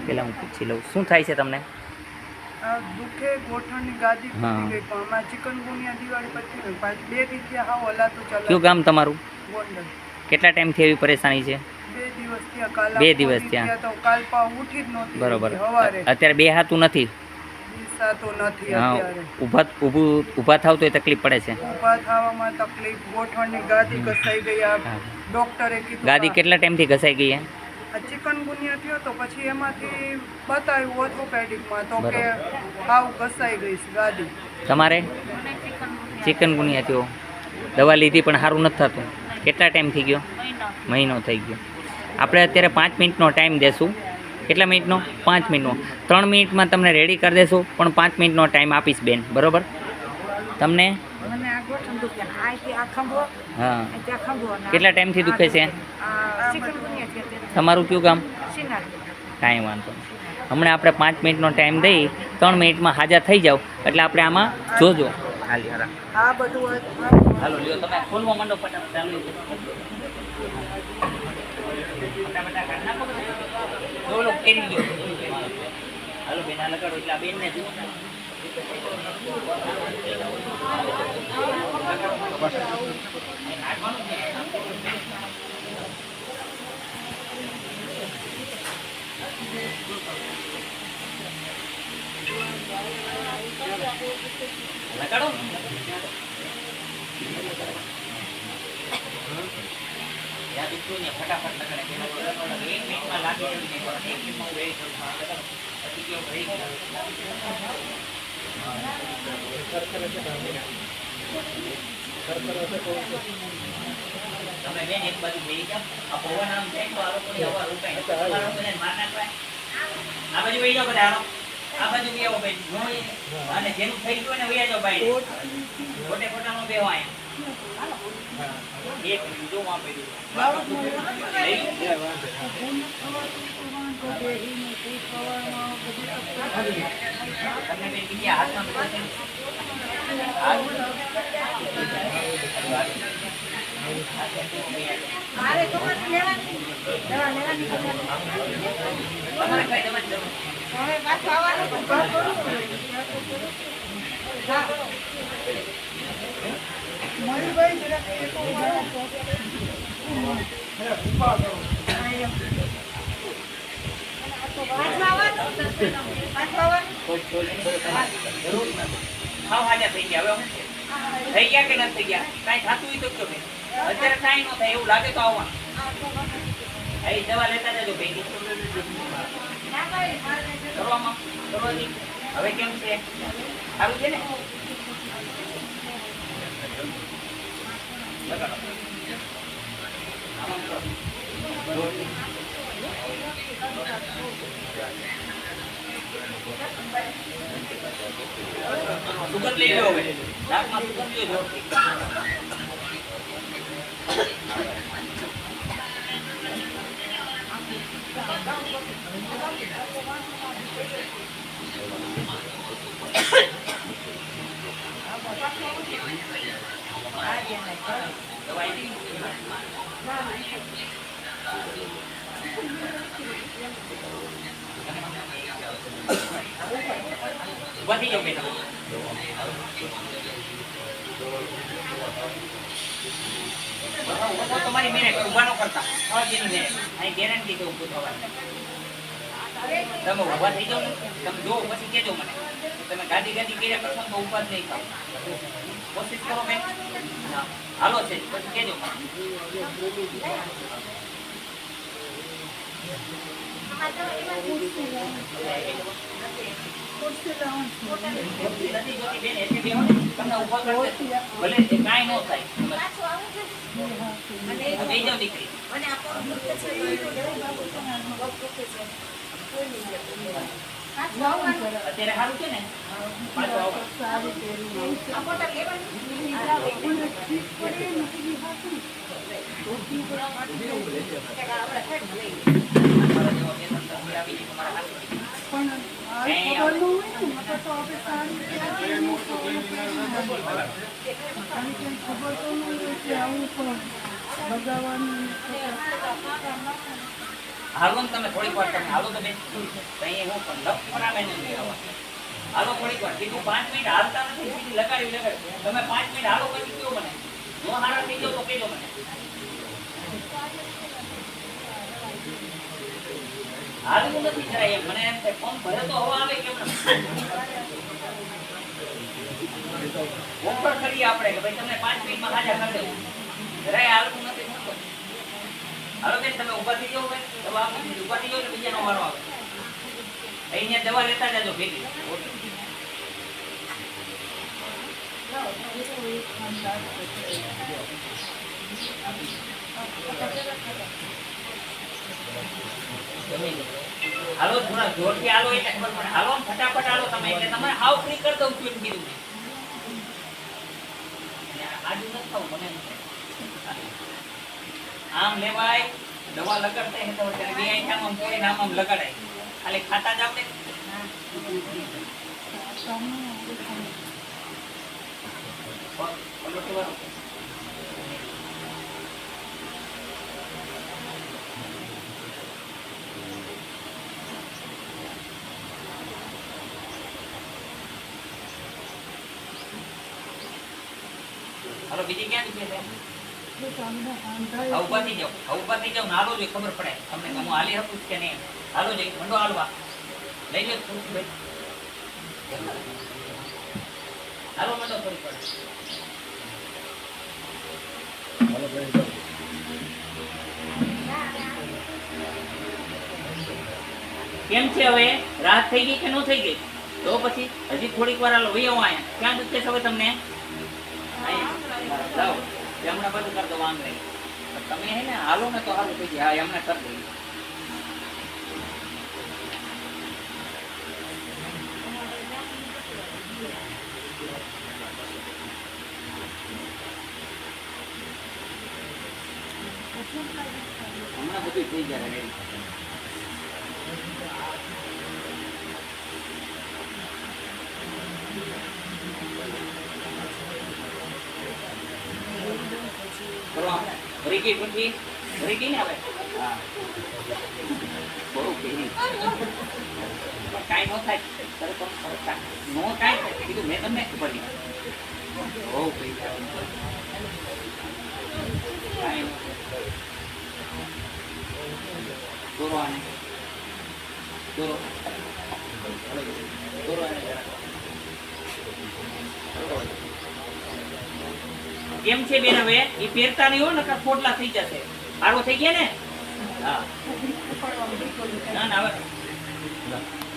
પહેલાં હું પૂછી લઉં શું થાય છે તમને? દુખે ગોઠણની ગાદી તૂટી ગઈ પણ આમાં ચિકનગુનિયા દિવાળી પછી 2 દિવસથી હાવ હલાતું ચાલે. કયું ગામ તમારું? ગોંડલ. કેટલા ટાઈમથી એવી પરેશાની છે? 2 દિવસ થયા. કાલ 2 દિવસ થયા તો કાલ પા ઉઠી જ નહોતી. બરોબર. સવારે અત્યારે બે હાથું નથી? તો નથી અત્યારે. ઊભા થાવ તો તકલીફ પડે છે? ઊભા થવામાં તકલીફ, ગોઠણની ગાદી ઘસાઈ ગઈ. ડોક્ટરે કીધું. ગાદી કેટલા ટાઈમથી ઘસાઈ ગઈ? ચિકનગુનિયા થયો તો પછી એમાંથી બતાવ્યું ઓર્થોપેડિકમાં તો કે હાવ ઘસાઈ ગઈ છે ગાદી. તમારે ચિકનગુનિયા થયો, દવા લીધી પણ સારું નથી થતું? કેટલા ટાઈમ થઈ ગયો? મહિનો થઈ ગયો. આપણે અત્યારે 5 મિનિટનો ટાઈમ દેશું. કેટલા મિનિટનો? 5 મિનિટનો. 3 મિનિટમાં તમને રેડી કરી દેશું, પણ 5 મિનિટનો ટાઈમ આપીશ બેન, બરાબર? તમને હા કેટલા ટાઈમથી દુખે છે? તમારું કયું ગામ? કાંઈ વાંધો નહીં. હમણાં આપણે 5 મિનિટનો ટાઈમ દઈ 3 મિનિટમાં હાજર થઈ જાઓ એટલે આપણે આમાં જોજો. હા બધું હાલો લ્યો તમે ખોલવા માંડો ફટાફટ. ચાલુ બોલો કેરી લ્યો. હાલો બેન આ લગાડો એટલે આ બેનને જુઓ. લગાડો યાદ ઉઠો ને ફટાફટ લગાડે. 1 મિનિટમાં લાગે એમ નહીં, 1 મિનિટમાં હું વેઇટ કરું. લગાડો પછી કેવું રહી ગયું. તમે બેન એક બાજુ બેસી જાઓ. આ પવન આમ જાય તો આ લોકોની હવા રોકાય. તમારા લોકોને માર નાખવાય. આ બાજુ બેસી જાઓ બધા. આ બાજુ બી આવો બેન. અને જેનું થઈ ગયું ને વયા જાઓ બાઈ. ખોટે ખોટાનો બેવાય. એક મિનિટ જો આ પડ્યું. તમને બેન બીજા હાથમાં મારે તો લેવાની દવા લેવાની તમારે કઈ દવાની જરૂર? હવે પાછું આવવાનું પણ ઘર કરું. હા મયુરભાઈ જરાક હાવ હાજર થઈ ગયા. હવે થઈ ગયા કે નથી થઈ ગયા? કાંઈ થતું હોય તો કયો બેન. અત્યારે કાંઈ ન થાય એવું લાગે તો આવવાનું. અહીં દવા લેતા જજો ભેગી. કરવામાં કરવાથી હવે કેમ છે? સારું છે ને? લગાડો. સુગંધ લઈ લો. હવે નાકમાં સુગંધ લ્યો જોરથી. વધી જાઓ બેન. તમારી મિનિટ ઉભા ન કરતા. અહીં ગેરંટી છે ઊભું થવાની. તમે ઉભા થઈ જાઓ ને, તમે જો પછી કહેજો મને. તમે ગાડી કર્યા કરશો તો ઉભા જ નહીં થાવ. કોશિશ કરો બેન. હાલો છે પછી કહેજો. તમને ઉભા કરશે ભલે કાંઈ ન થાય. જઈ જાઓ દીકરી. અત્યારે સારું છે ને? પાછું આવો. હાલો ને તમે થોડીક વાર તમે હાલો તો બેન કઈ હું લફરામે નથી આવવા હાલો થોડીક વાર કીધું 5 મિનિટ હાલતા નથી સીધી લગાડી તમે 5 મિનિટ હાલો પછી કયો મને નો હારા થઈ જાવ તો કહેજો મને હાલવું નથી જરાય એમ મને એમ થાય ફોન ભરે તો હવા આવે કેમ ઓફર કરીએ આપણે કે ભાઈ તમને 5 મિનિટમાં હાજર કરી દેવું જરાય હાલવું નથી થતું હાલો બેન તમે ઊભા થઈ જાઓ ભાઈ દવા આપી દીધી ઊભા થઈ જાઓ એટલે બીજાનો વારો આવે અહીંયા દવા લેતા જાજો ભેગી હાલો થોડા જોરથી હાલો એટલે ખબર પડે હાલો ફટાફટ હાલો તમે એટલે તમે હાવ ફ્રી કરી દઉં છું એમ કીધું આજુ નથી થવું મને આમ લેવાય દવા લગાડતા હે તો ત્યારે બે આંખામાં કોઈ નામ લગાડાય ખાલી ખાતા જાવ ને હાલો બીજી ક્યાં છે ઉભા થઈ જાવ હાલો જોઈએ ખબર પડે તમને હું હાલી શકું કે નહીં હાલો જઈ મંડો હાલવા લઈ લો ભાઈ હાલો મંડો થોડી પડે કેમ છે હવે રાહત થઈ ગઈ કે ન થઈ ગઈ તો પછી હજી થોડીક વાર હાલો ભાઈ આવો અહીંયા ક્યાં દુખે છે હવે તમને જાઓ હમણાં બધું કરી દો વાંધો નહીં તમે હે ને હાલો ને તો સારું થઈ જાય હા હમણાં કરી દો હમણાં બધું થઈ જાય રેડી ભરી ગઈ પછી ભરી ગઈ ને હવે હા બહુ કઈ કાંઈ ન થાય નો કાંઈ થાય કીધું મેં તમને ખબર નહીં બહુ કઈ કાંઈ દોરો આને દોરો દોરો આને કેમ છે બેન હવે એ પહેરતા નહીં હો નકર ખોટલા થઈ જશે સારું થઈ ગયા ને હા ના ના હવે